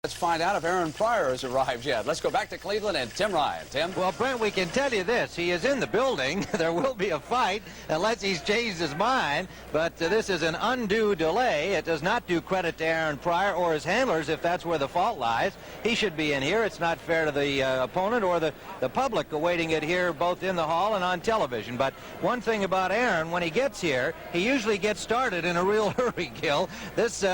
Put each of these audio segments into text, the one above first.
Let's find out if Aaron Pryor has arrived yet. Let's go back to Cleveland and Tim Ryan. Tim? Well, Brent, we can tell you this. He is in the building. There will be a fight unless he's changed his mind. But this is an undue delay. It does not do credit to Aaron Pryor or his handlers if that's where the fault lies. He should be in here. It's not fair to the opponent or the public awaiting it here both in the hall and on television. But one thing about Aaron, when he gets here, he usually gets started in a real hurry, Gil. This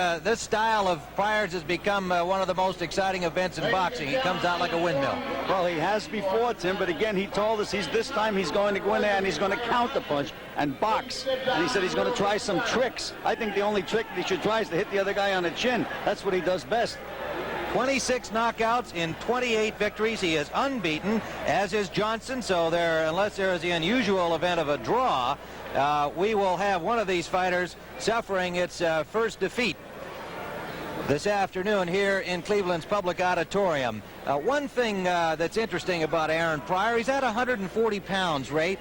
style of Pryor's has become one of the most exciting events in boxing. He comes out like a windmill. Well, he has before, Tim, but again, he told us this time he's going to go in there and he's going to counterpunch and box. And he said he's going to try some tricks. I think the only trick that he should try is to hit the other guy on the chin. That's what he does best. 26 knockouts in 28 victories. He is unbeaten, as is Johnson. So unless there is the unusual event of a draw, we will have one of these fighters suffering its first defeat this afternoon here in Cleveland's public auditorium. One thing that's interesting about Aaron Pryor, he's at 140 pounds, Ray.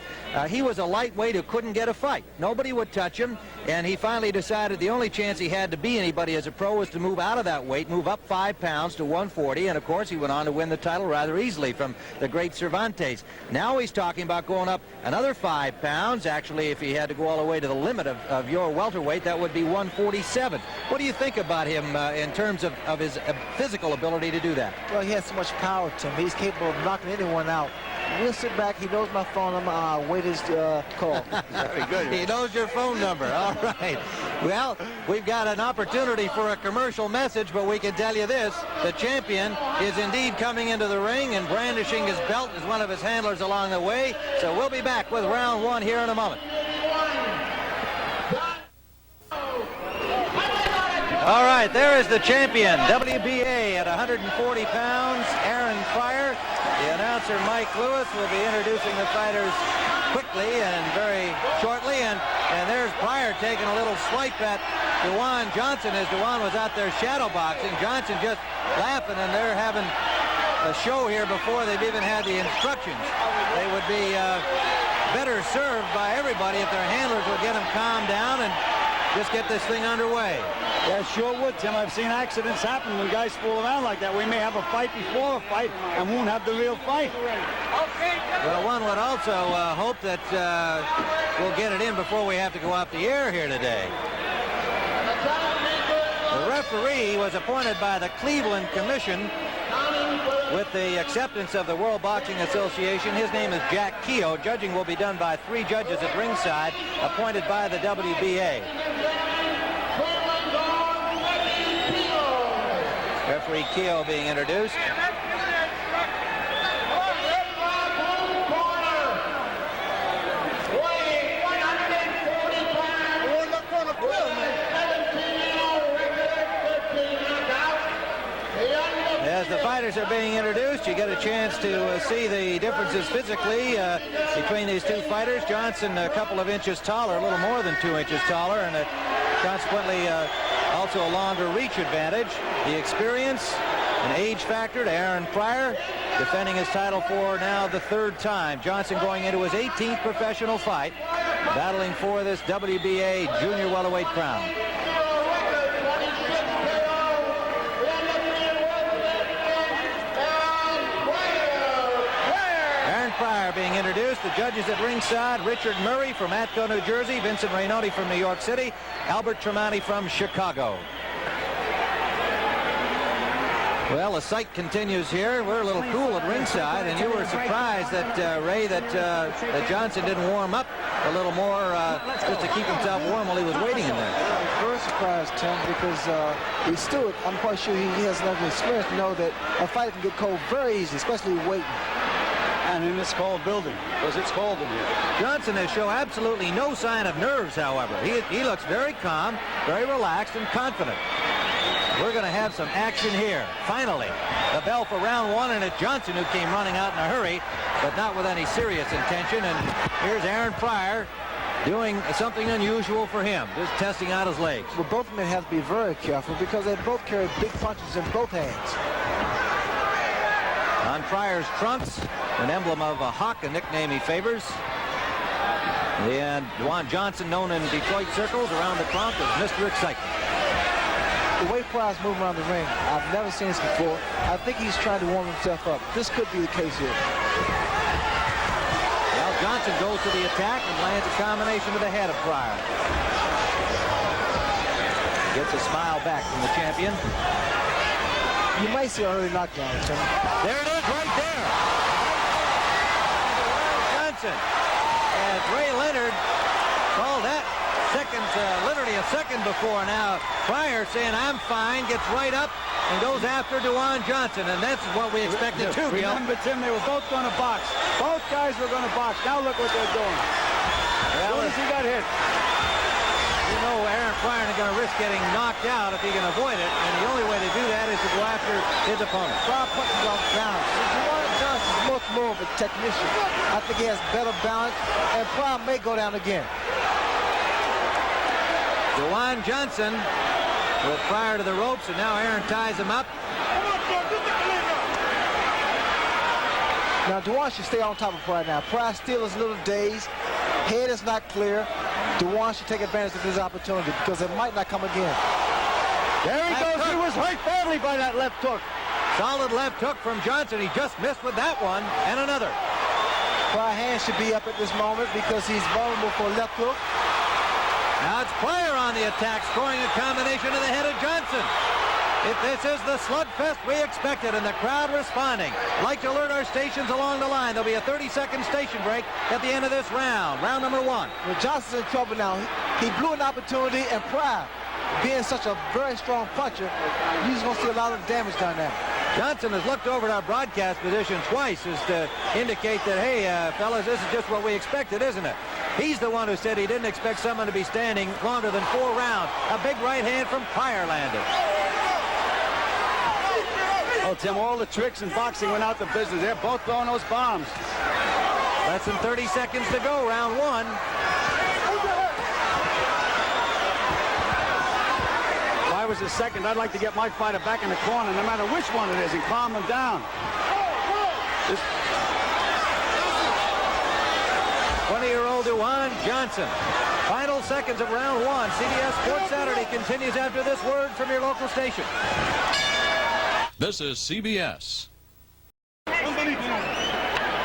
He was a lightweight who couldn't get a fight. Nobody would touch him, and he finally decided the only chance he had to be anybody as a pro was to move out of that weight, move up 5 pounds to 140, and of course he went on to win the title rather easily from the great Cervantes. Now he's talking about going up another 5 pounds. Actually, if he had to go all the way to the limit of your welterweight, that would be 147. What do you think about him in terms of his physical ability to do that? Well, he has so much power to him. He's capable of knocking anyone out. We'll sit back. He knows my phone number. I'll wait his call. Very good. He knows your phone number. All right. Well, we've got an opportunity for a commercial message, but we can tell you this. The champion is indeed coming into the ring and brandishing his belt as one of his handlers along the way. So we'll be back with round one here in a moment. All right, there is the champion, WBA at 140 pounds, Aaron Pryor. The announcer, Mike Lewis, will be introducing the fighters quickly and very shortly. And there's Pryor taking a little swipe at Dujuan Johnson as Dujuan was out there shadow boxing. Johnson just laughing, and they're having a show here before they've even had the instructions. They would be better served by everybody if their handlers would get them calmed down and just get this thing underway. Yeah, sure would, Tim. I've seen accidents happen when guys fool around like that. We may have a fight before a fight and won't have the real fight. Well, one would also hope that we'll get it in before we have to go off the air here today. The referee was appointed by the Cleveland Commission with the acceptance of the World Boxing Association. His name is Jack Keogh. Judging will be done by 3 judges at ringside, appointed by the WBA. Referee Keogh being introduced. As the fighters are being introduced, you get a chance to see the differences physically between these two fighters. Johnson a couple of inches taller, a little more than 2 inches taller, and consequently also a longer reach advantage. The experience, an age factor to Aaron Pryor, defending his title for now the 3rd time. Johnson going into his 18th professional fight, battling for this WBA junior welterweight crown. Pryor being introduced. The judges at ringside: Richard Murray from Atco, New Jersey, Vincent Rainotti from New York City, Albert Tremonti from Chicago. Well, the sight continues here. We're a little cool at ringside, and you were surprised that, Ray, that Johnson didn't warm up a little more just to keep himself warm while he was waiting in there. Very surprised, Tim, because he's still, I'm quite sure he has enough experience to know that a fight can get cold very easy, especially waiting. And in this cold building, because it's cold in here. Johnson has shown absolutely no sign of nerves, however. He looks very calm, very relaxed, and confident. We're going to have some action here. Finally, the bell for round one, and it's Johnson who came running out in a hurry, but not with any serious intention. And here's Aaron Pryor doing something unusual for him, just testing out his legs. Well, both men have to be very careful because they both carry big punches in both hands. On Pryor's trunks, an emblem of a hawk, a nickname he favors. And Dujuan Johnson, known in Detroit circles around the trunk as Mr. Excitement. The way Pryor's moving around the ring, I've never seen this before. I think he's trying to warm himself up. This could be the case here. Well, Johnson goes to the attack and lands a combination to the head of Pryor. Gets a smile back from the champion. You might see an early knockdown, Tim. There it is right there. Johnson. And Ray Leonard called that literally a second before now. Pryor saying, I'm fine, gets right up and goes after Dujuan Johnson, and that's what we expected too, Gil. Remember, Tim, they were both going to box. Both guys were going to box. Now look what they're doing. As soon as he got hit. You know Aaron Pryor is going to risk getting knocked out if he can avoid it, and the only way to do that is to go after his opponent. Pryor punches off balance. Dujuan Johnson is much more of a technician. I think he has better balance, and Pryor may go down again. Dujuan Johnson with Pryor to the ropes, and now Aaron ties him up. Now, Dujuan should stay on top of Pryor now. Pryor still is a little dazed. Head is not clear. Dujuan should take advantage of this opportunity because it might not come again. There he goes. He was hurt badly by that left hook. Solid left hook from Johnson. He just missed with that one and another. Pryor's hand should be up at this moment because he's vulnerable for a left hook. Now it's Pryor on the attack, scoring a combination to the head of Johnson. If this is the slugfest we expected, and the crowd responding. I'd like to alert our stations along the line. There'll be a 30-second station break at the end of this round number one. Well, Johnson's in trouble now. He blew an opportunity, and Pryor, being such a very strong puncher, he's going to see a lot of damage done now. Johnson has looked over at our broadcast position twice as to indicate that, hey, fellas, this is just what we expected, isn't it? He's the one who said he didn't expect someone to be standing longer than 4 rounds. A big right hand from Pryor landed. Oh, Tim, all the tricks in boxing went out the business. They're both throwing those bombs. Less than 30 seconds to go, round one. If I was a second, I'd like to get my fighter back in the corner, no matter which one it is, and calm him down. 20-year-old Dujuan Johnson. Final seconds of round one. CBS Sports Saturday continues after this word from your local station. This is CBS.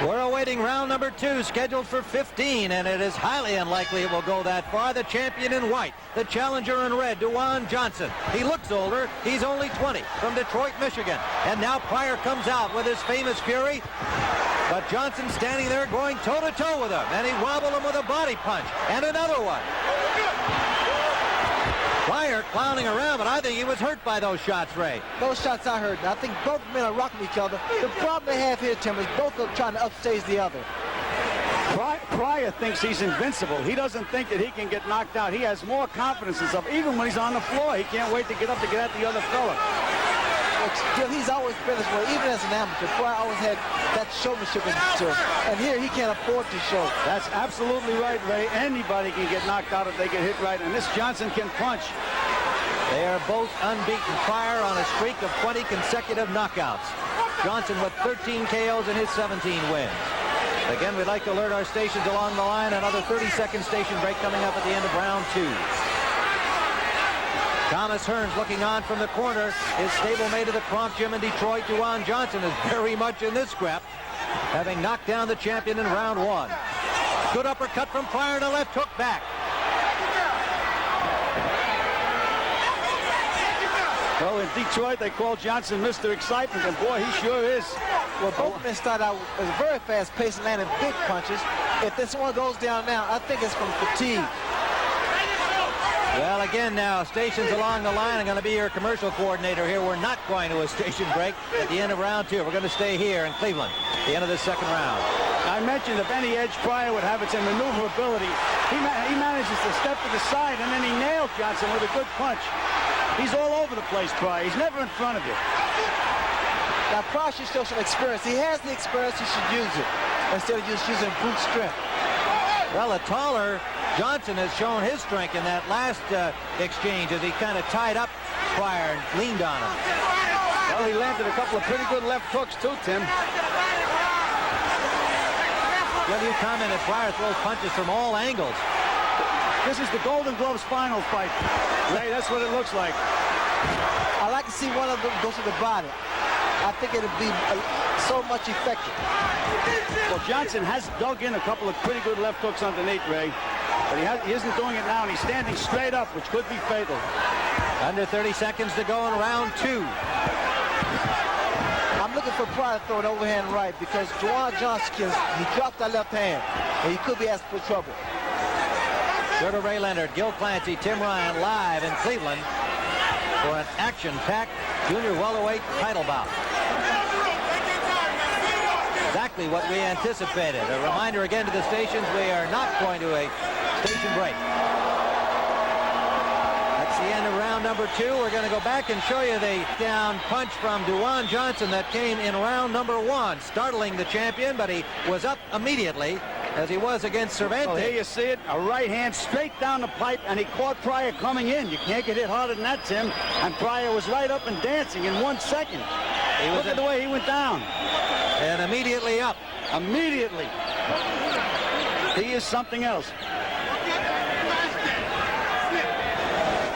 We're awaiting round number 2, scheduled for 15, and it is highly unlikely it will go that far. The champion in white, the challenger in red, Dujuan Johnson. He looks older. He's only 20, from Detroit, Michigan. And now Pryor comes out with his famous fury. But Johnson standing there going toe-to-toe with him, and he wobbled him with a body punch, and another one. Pryor clowning around, but I think he was hurt by those shots, Ray. Those shots I heard. I think both men are rocking each other. The problem they have here, Tim, is both of them trying to upstage the other. Pryor thinks he's invincible. He doesn't think that he can get knocked out. He has more confidence in himself. Even when he's on the floor, he can't wait to get up to get at the other fella. Still, he's always been this way, even as an amateur. Pryor always had that showmanship in him. And here he can't afford to show. That's absolutely right, Ray. Anybody can get knocked out if they get hit right, and this Johnson can punch. They are both unbeaten. Pryor on a streak of 20 consecutive knockouts. Johnson with 13 KOs in his 17 wins. Again, we'd like to alert our stations along the line. Another 30-second station break coming up at the end of round 2. Thomas Hearns looking on from the corner. His stablemate of the Kronk Gym in Detroit, Dujuan Johnson, is very much in this scrap, having knocked down the champion in round 1. Good uppercut from Pryor to left hook back. Well, in Detroit, they call Johnson Mr. Excitement, and boy, he sure is. Well, both men start out as very fast-paced and landing big punches. If this one goes down now, I think it's from fatigue. Well, again now, stations along the line. I'm going to be your commercial coordinator here. We're not going to a station break at the end of round 2. We're going to stay here in Cleveland at the end of the second round. I mentioned if any edge Pryor would have, it's in maneuverability. He manages to step to the side, and then he nailed Johnson with a good punch. He's all over the place, Pryor. He's never in front of you. Now, Pryor should show some experience. He has the experience. He should use it instead of just using brute strength. Well, a taller Johnson has shown his strength in that last exchange as he kind of tied up Pryor and leaned on him. Well, he landed a couple of pretty good left hooks, too, Tim. Well, you commented Pryor throws punches from all angles. This is the Golden Gloves final fight. Ray, that's what it looks like. I like to see one of them go to the body. I think it'll be so much effective. Well, Johnson has dug in a couple of pretty good left hooks underneath, Ray. But he isn't doing it now, and he's standing straight up, which could be fatal. Under 30 seconds to go in round 2. I'm looking for Pryor to throw an overhand right because Dujuan Johnson, he dropped that left hand, and he could be asking for trouble. Sugar Ray Leonard, Gil Clancy, Tim Ryan live in Cleveland for an action-packed junior welterweight title bout. Exactly what we anticipated. A reminder again to the stations, we are not going to a station break. That's the end of round number 2. We're going to go back and show you the down punch from Dujuan Johnson that came in round number 1, startling the champion, but he was up immediately as he was against Cervantes. Well, here you see it, a right hand straight down the pipe, and he caught Pryor coming in. You can't get hit harder than that, Tim. And Pryor was right up and dancing in 1 second. Look at the way he went down. And immediately up. Immediately. He is something else.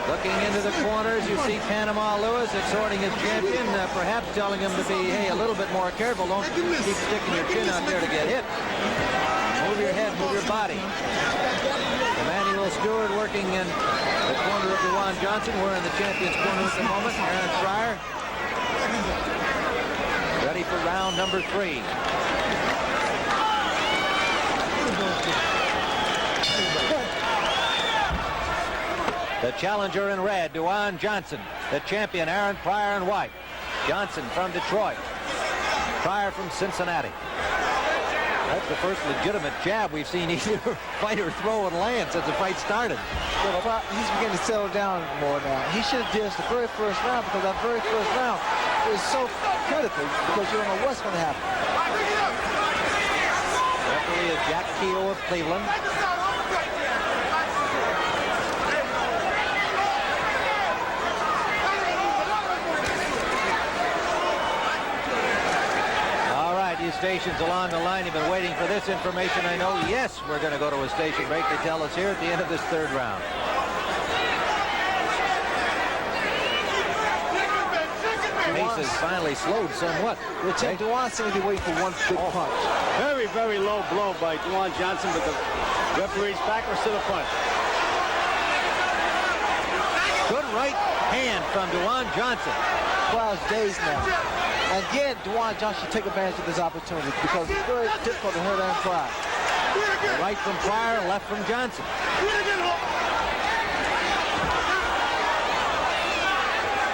Looking into the corners, you see Panama Lewis exhorting his champion, perhaps telling him to be, hey, a little bit more careful. Don't keep sticking your chin out there to get hit. Move your head, move your body. Emmanuel Stewart working in the corner of Dujuan Johnson. We're in the champion's corner at the moment. Aaron Pryor ready for round number 3. The challenger in red, Dujuan Johnson. The champion, Aaron Pryor in white. Johnson from Detroit. Pryor from Cincinnati. That's the first legitimate jab we've seen either fighter throw and land since the fight started. Well, he's beginning to settle down more now. He should have did this the very first round because that very first round is so critical because you don't know what's going to happen. Referee is Jack Keogh of Cleveland. Stations along the line have been waiting for this information. I know, yes, we're going to go to a station break. They tell us here at the end of this 3rd round. Pace has finally slowed somewhat. Dujuan seems to be waiting for one big punch. Very, very low blow by Dujuan Johnson, but the referee's backwards to the punch. Good right hand from Dujuan Johnson. Pryor's dazed now. And again, Dujuan Johnson should take advantage of this opportunity because it's very difficult to hurt Aaron Pryor. Right from Pryor, left from Johnson.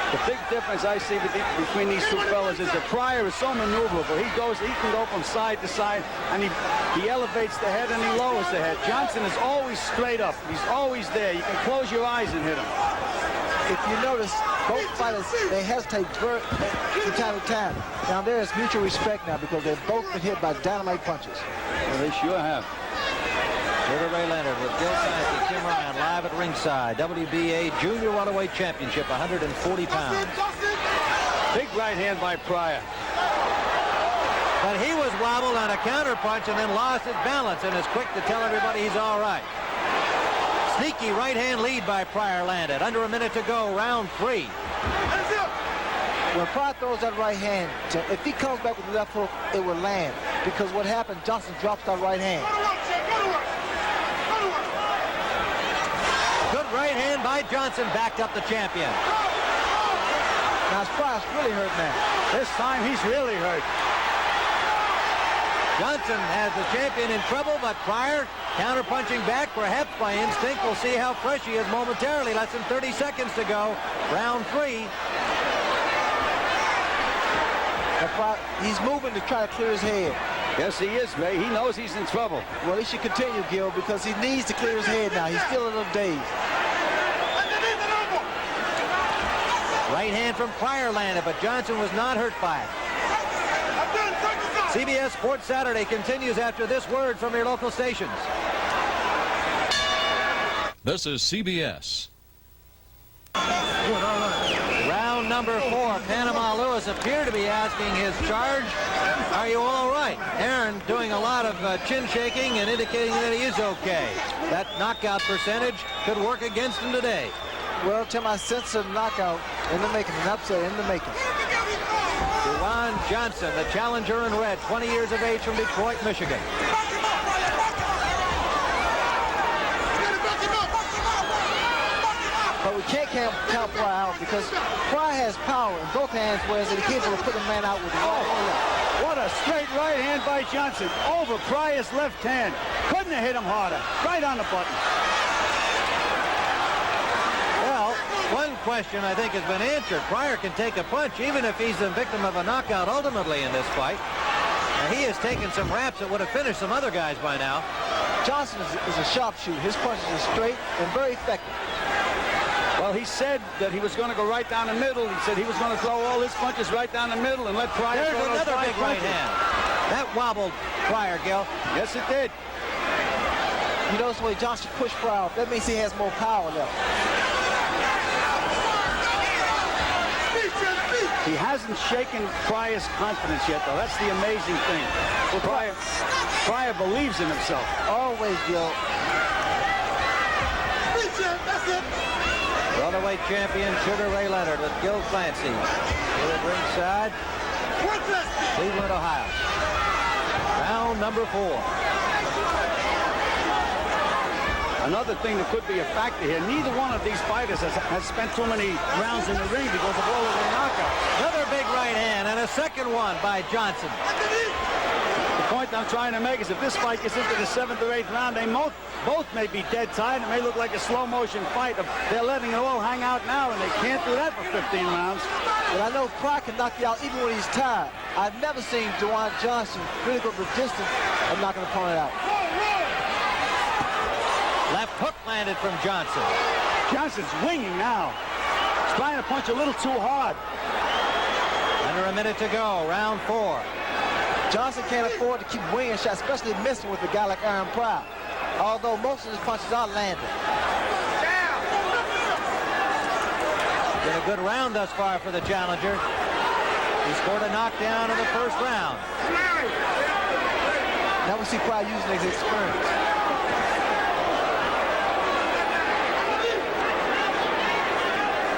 The big difference I see between these two fellas is that Pryor is so maneuverable. He can go from side to side, and he elevates the head and he lowers the head. Johnson is always straight up. He's always there. You can close your eyes and hit him. If you notice, both fighters, they hesitate from time to time. Now there is mutual respect now because they've both been hit by dynamite punches. Well, they sure have. Sugar Ray Leonard with Gil Clancy, Tim Ryan live at ringside. WBA Junior Welterweight Championship, 140 pounds. Big right hand by Pryor. But he was wobbled on a counter punch and then lost his balance and is quick to tell everybody he's all right. Sneaky right-hand lead by Pryor landed. Under a minute to go, round 3. When Pryor throws that right hand, if he comes back with the left hook, it will land. Because what happened, Johnson drops that right hand. Good right hand by Johnson, backed up the champion. Now Pryor's really hurt now. This time he's really hurt. Johnson has the champion in trouble, but Pryor counter-punching back, perhaps by instinct. We'll see how fresh he is momentarily. Less than 30 seconds to go. Round 3. He's moving to try to clear his head. Yes, he is, Ray. He knows he's in trouble. Well, he should continue, Gil, because he needs to clear his head now. He's still a little dazed. Right hand from Pryor landed, but Johnson was not hurt by it. CBS Sports Saturday continues after this word from your local stations. This is CBS. Round number 4. Panama Lewis appeared to be asking his charge, are you all right? Aaron doing a lot of chin shaking and indicating that he is okay. That knockout percentage could work against him today. Well, Tim, I sense a knockout in the making, an upset in the making. Dujuan Johnson, the challenger in red, 20 years of age from Detroit, Michigan. But we can't count Pryor out because Pryor has power in both hands, whereas he's capable of putting a man out with the right hand. What a straight right hand by Johnson over Pryor's left hand. Couldn't have hit him harder. Right on the button. Well, one question I think has been answered. Pryor can take a punch even if he's the victim of a knockout ultimately in this fight. Now, he has taken some raps that would have finished some other guys by now. Johnson is a sharpshooter. His punches are straight and very effective. Well, he said that he was going to go right down the middle. He said he was going to throw all his punches right down the middle and let Pryor There's throw another those big right punches. hand. That wobbled Pryor, Gil. Yes, it did. You notice the way Johnson pushed Pryor. That means he has more power left. He hasn't shaken Pryor's confidence yet, though. That's the amazing thing. Well, Pryor believes in himself. Always, Gil. Welterweight champion Sugar Ray Leonard with Gil Clancy. Here at ringside, Cleveland, Ohio. Round number 4. Another thing that could be a factor here, neither one of these fighters has spent too many rounds in the ring because of all of their knockouts. Another big right hand and a second one by Johnson. The point I'm trying to make is if this fight gets into the 7th or 8th round, they both may be dead tired. It may look like a slow-motion fight. They're letting it all hang out now, and they can't do that for 15 rounds. But I know Pryor can knock you out even when he's tired. I've never seen Dujuan Johnson really go the distance of knocking an opponent out. Left hook landed from Johnson. Johnson's winging now. He's trying to punch a little too hard. Under a minute to go, round 4. Johnson can't afford to keep winging shots, especially missing with a guy like Aaron Pryor. Although most of his punches are landing. Been a good round thus far for the challenger. He scored a knockdown in the first round. Now we see Pryor using his experience.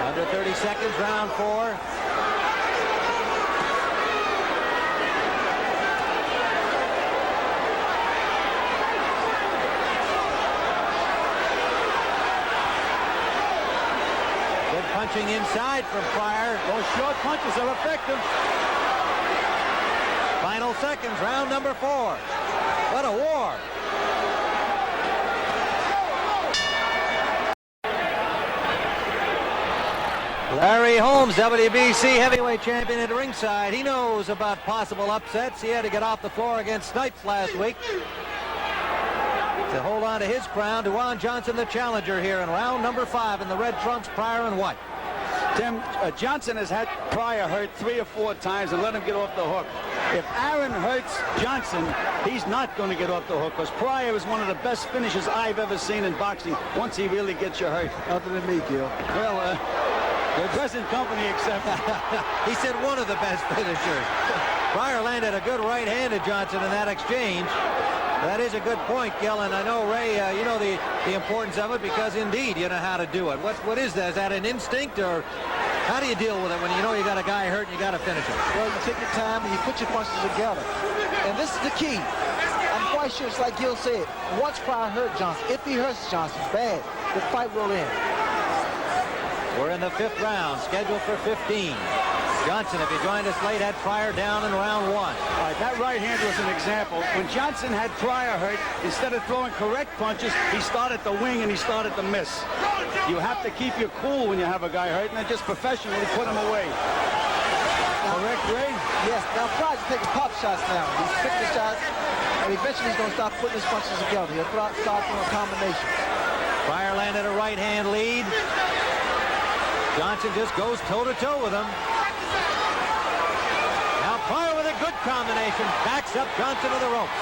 Under 30 seconds, round 4. Good punching inside from Pryor. Those short punches are effective. Final seconds, round number 4. What a war. Larry Holmes, WBC heavyweight champion at ringside. He knows about possible upsets. He had to get off the floor against Snipes last week to hold on to his crown. Dujuan Johnson, the challenger here in round number 5 in the red trunks, Pryor and white. Tim, Johnson has had Pryor hurt 3 or 4 times and let him get off the hook. If Aaron hurts Johnson, he's not going to get off the hook because Pryor is one of the best finishers I've ever seen in boxing once he really gets you hurt. Other than me, Gil. Well, the present company except. He said one of the best finishers. Pryor landed a good right hand to Johnson in that exchange. That is a good point, Gil, and I know, Ray, you know the importance of it because, indeed, you know how to do it. What is that? Is that an instinct, or how do you deal with it when you know you got a guy hurt and you got to finish him? Well, you take your time and you put your punches together. And this is the key. I'm quite sure it's like Gil said. Once Pryor hurt Johnson, if he hurts Johnson bad, the fight will end. We're in the 5th round, scheduled for 15. Johnson, if you joined us late, had Pryor down in round 1. All right, that right hand was an example. When Johnson had Pryor hurt, instead of throwing correct punches, he started to wing and he started to miss. You have to keep your cool when you have a guy hurt and then just professionally put him away. Correct, Ray? Yes, now Pryor's taking pop shots now. He's picking the shots, and eventually he's going to start putting his punches together. He'll start doing combinations. Pryor landed a right hand lead. Johnson just goes toe-to-toe with him. Now Pryor with a good combination backs up Johnson to the ropes.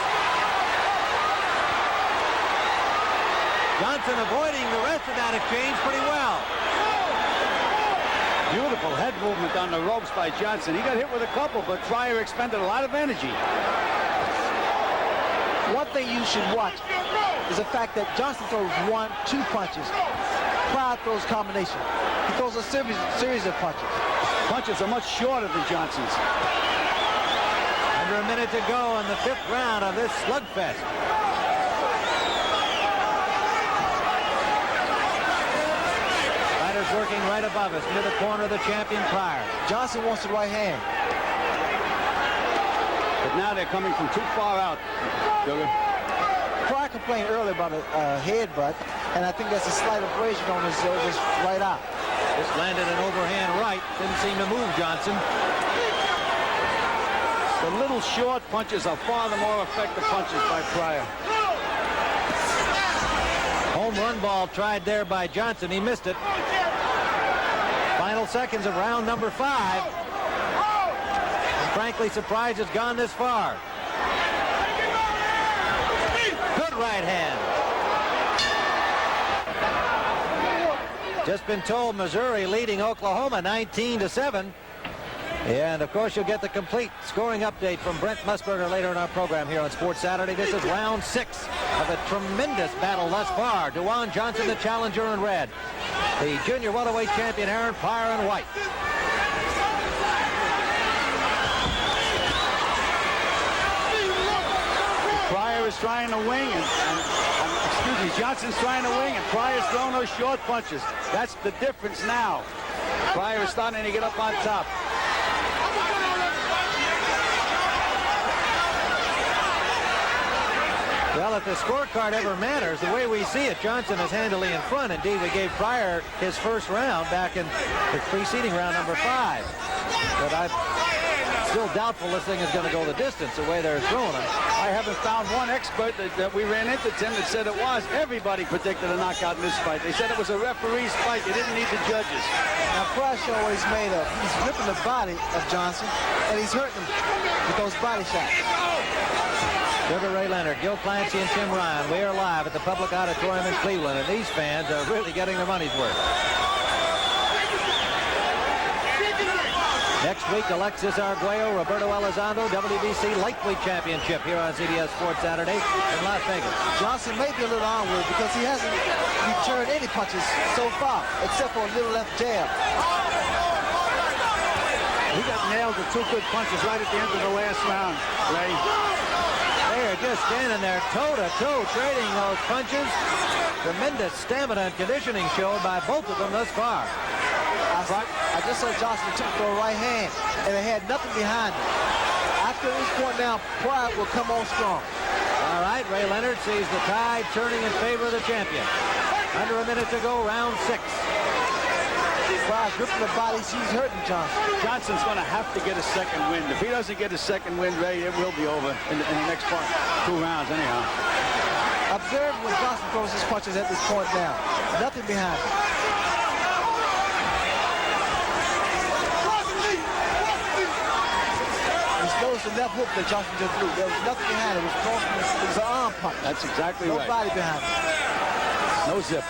Johnson avoiding the rest of that exchange pretty well. Beautiful head movement on the ropes by Johnson. He got hit with a couple, but Pryor expended a lot of energy. One thing you should watch is the fact that Johnson throws 1, 2 punches. Pryor throws combination. He throws a series of punches. Punches are much shorter than Johnson's. Under a minute to go in the 5th round of this slugfest. Fighters working right above us near the corner of the champion Pryor. Johnson wants the right hand. But now they're coming from too far out. Pryor complained earlier about a headbutt, and I think that's a slight abrasion on his right eye. This landed an overhand right. Didn't seem to move Johnson. The little short punches are far the more effective punches by Pryor. Home run ball tried there by Johnson. He missed it. Final seconds of round number 5. I'm frankly surprised it's gone this far. Good right hand. Just been told Missouri leading Oklahoma 19-7. And of course you'll get the complete scoring update from Brent Musburger later in our program here on Sports Saturday. This is round 6 of a tremendous battle thus far. Dujuan Johnson, the challenger in red. The junior welterweight champion Aaron Pryor in white. Pryor is trying to wing, excuse me, Johnson's trying to wing, and Pryor's throwing those short punches. That's the difference now. Pryor is starting to get up on top. Well, if the scorecard ever matters, the way we see it, Johnson is handily in front. Indeed, we gave Pryor his first round back in the preceding round number 5. But I'm still doubtful this thing is going to go the distance the way they're throwing it. I haven't found one expert that we ran into, Tim, that said it was. Everybody predicted a knockout in this fight. They said it was a referee's fight. They didn't need the judges. Now, Pryor always made he's ripping the body of Johnson, and he's hurting him with those body shots. Sugar Ray Leonard, Gil Clancy, and Tim Ryan. We are live at the Public Auditorium in Cleveland, and these fans are really getting their money's worth. Next week, Alexis Arguello, Roberto Elizondo, WBC Lightweight Championship here on CBS Sports Saturday in Las Vegas. Johnson may be a little onward because he hasn't returned any punches so far, except for a little left jab. He got nailed with 2 good punches right at the end of the last round, Ray. They are just standing there toe-to-toe trading those punches. Tremendous stamina and conditioning shown by both of them thus far. I just saw Johnson took for a right hand, and it had nothing behind it. After this point now, Pryor will come on strong. All right, Ray Leonard sees the tide turning in favor of the champion. Under a minute to go, round 6. Pryor gripping the body, she's hurting Johnson. Johnson's going to have to get a second win. If he doesn't get a second win, Ray, it will be over in the next 2 rounds anyhow. Observe when Johnson throws his punches at this point now. Nothing behind it. Notice the left hook that Johnson just threw. There was nothing behind it. It was an arm punch. That's exactly right. No body behind it. No zip.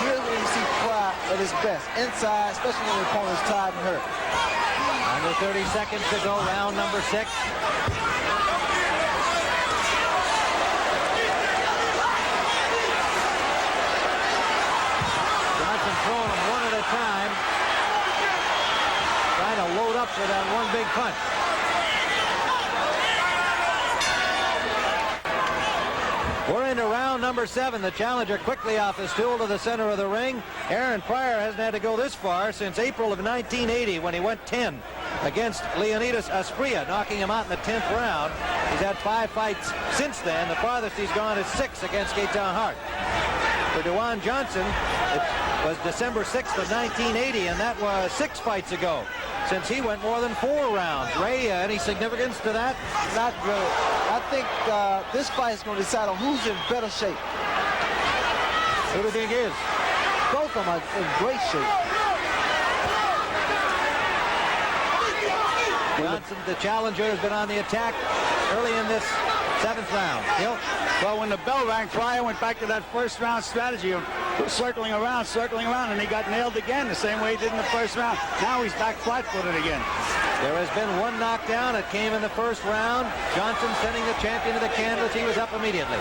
Here's when you see Pryor at his best. Inside, especially when the opponent's tired and hurt. Under 30 seconds to go, round number 6. Johnson throwing them one at a time. Trying to load up for that one big punch. We're into round number 7. The challenger quickly off his stool to the center of the ring. Aaron Pryor hasn't had to go this far since April of 1980 when he went 10 against Leonidas Asprilla, knocking him out in the 10th round. He's had 5 fights since then. The farthest he's gone is 6 against Gaetan Hart. For Dujuan Johnson, it was December 6th of 1980, and that was 6 fights ago since he went more than 4 rounds. Ray, any significance to that? Not really. I think this fight is going to decide on who's in better shape. Who do you think is? Both of them are in great shape. Johnson, the challenger, has been on the attack early in this 7th round. Gil? Well, when the bell rang, Pryor went back to that first round strategy of circling around, and he got nailed again the same way he did in the first round. Now he's back flat-footed again. There has been one knockdown. It came in the first round. Johnson sending the champion to the canvas. He was up immediately.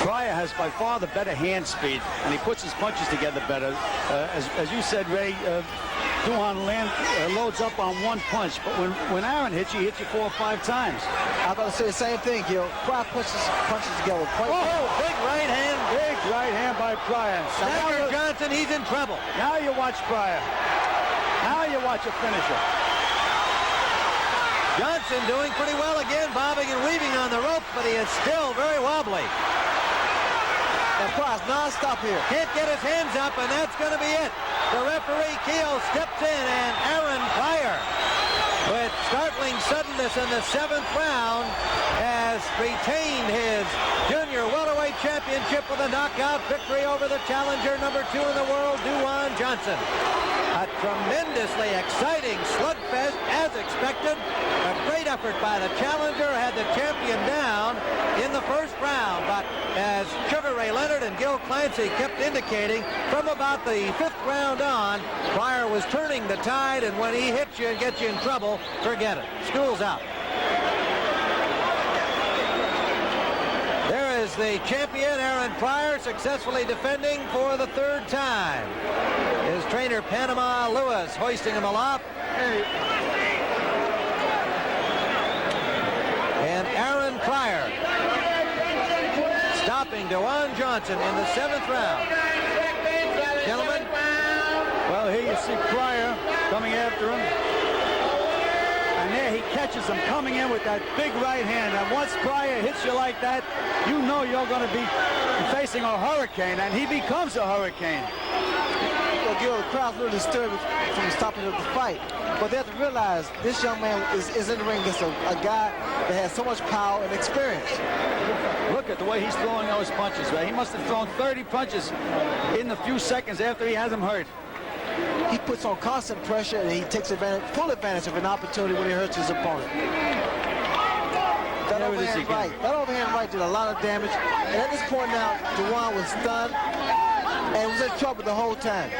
Pryor has by far the better hand speed, and he puts his punches together better. As you said, Ray, Dujuan loads up on one punch, but when Aaron hits you 4 or 5 times. I'm going to say the same thing, Gil. Pryor punches together quite well. Oh, big right hand. Big right hand by Pryor. Now Johnson, he's in trouble. Now you watch Pryor. Now you watch a finisher. Johnson doing pretty well again, bobbing and weaving on the rope, but he is still very wobbly. And Pryor's non-stop here. Can't get his hands up, and that's going to be it. The referee, Keogh, steps in, and Aaron Pryor, with startling suddenness in the 7th round, has retained his junior welterweight championship with a knockout victory over the challenger number 2 in the world, Dujuan Johnson. A tremendously exciting slugfest, as expected. A great effort by the challenger, had the champion down in the first round, but as Sugar Ray Leonard and Gil Clancy kept indicating, from about the 5th round on, Pryor was turning the tide, and when he hits you and gets you in trouble, forget it. School's out. There is the champion, Aaron Pryor, successfully defending for the 3rd time. His trainer, Panama Lewis, hoisting him aloft. And Aaron Pryor stopping Dujuan Johnson in the 7th round. Gentlemen. Well, here you see Pryor coming after him. And there he catches him coming in with that big right hand. And once Pryor hits you like that, you know you're going to be facing a hurricane, and he becomes a hurricane. Gil, the crowd's a little disturbed from the stopping of the fight. But they have to realize this young man is in the ring against a guy that has so much power and experience. Look at the way he's throwing those punches, Ray. He must have thrown 30 punches in the few seconds after he has him hurt. He puts on constant pressure, and he takes full advantage of an opportunity when he hurts his opponent. That overhand right did a lot of damage. And at this point now, Dujuan was stunned and was in trouble the whole time.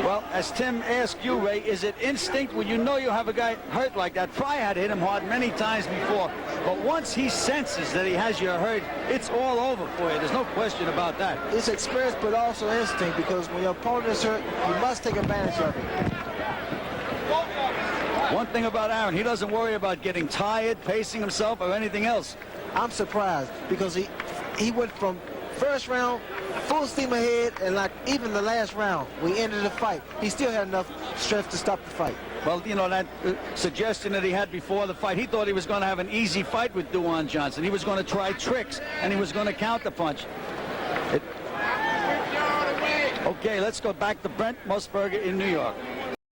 Well, as Tim asked you, Ray, is it instinct when you know you have a guy hurt like that? Pryor had hit him hard many times before, but once he senses that he has you hurt, it's all over for you. There's no question about that. It's experience, but also instinct, because when your opponent is hurt, you must take advantage of it. One thing about Aaron, he doesn't worry about getting tired, pacing himself, or anything else. I'm surprised, because he went from first round full steam ahead, and like even the last round, we ended the fight, he still had enough strength to stop the fight. Well, you know, that suggestion that he had before the fight, he thought he was going to have an easy fight with Dujuan Johnson. He was going to try tricks, and he was going to counterpunch. Okay, let's go back to Brent Musburger in New York.